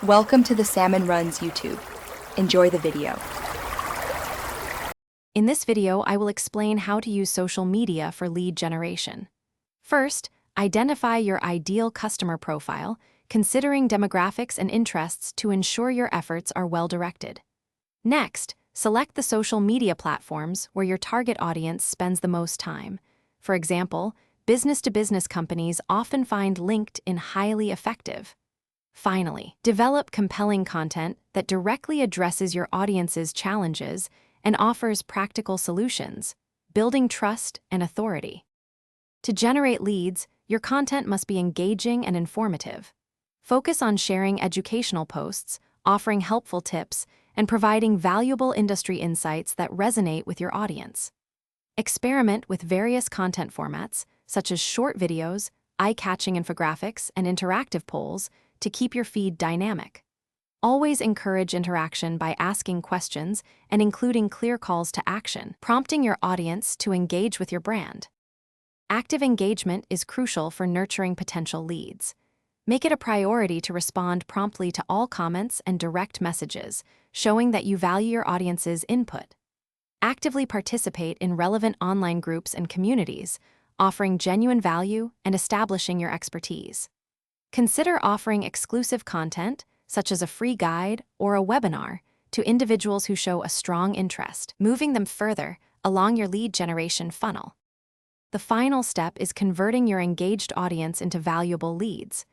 Welcome to the Salmon Runs YouTube. Enjoy the video. In this video, I will explain how to use social media for lead generation. First, identify your ideal customer profile, considering demographics and interests to ensure your efforts are well-directed. Next, select the social media platforms where your target audience spends the most time. For example, business-to-business companies often find LinkedIn highly effective. Finally, develop compelling content that directly addresses your audience's challenges and offers practical solutions, building trust and authority. To generate leads, your content must be engaging and informative. Focus on sharing educational posts, offering helpful tips, and providing valuable industry insights that resonate with your audience. Experiment with various content formats, such as short videos, eye-catching infographics, and interactive polls, to keep your feed dynamic. Always encourage interaction by asking questions and including clear calls to action, prompting your audience to engage with your brand. Active engagement is crucial for nurturing potential leads. Make it a priority to respond promptly to all comments and direct messages, showing that you value your audience's input. Actively participate in relevant online groups and communities, offering genuine value and establishing your expertise. Consider offering exclusive content, such as a free guide or a webinar, to individuals who show a strong interest, moving them further along your lead generation funnel. The final step is converting your engaged audience into valuable leads.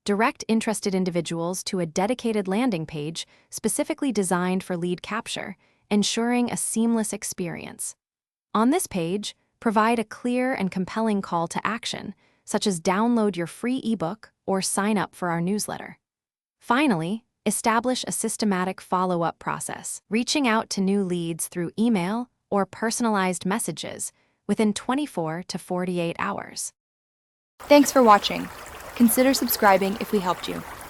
Direct interested individuals to a dedicated landing page specifically designed for lead capture, ensuring a seamless experience. On this page, provide a clear and compelling call to action, such as download your free ebook or sign up for our newsletter. Finally, establish a systematic follow-up process, reaching out to new leads through email or personalized messages within 24 to 48 hours. Thanks for watching. Consider subscribing if we helped you.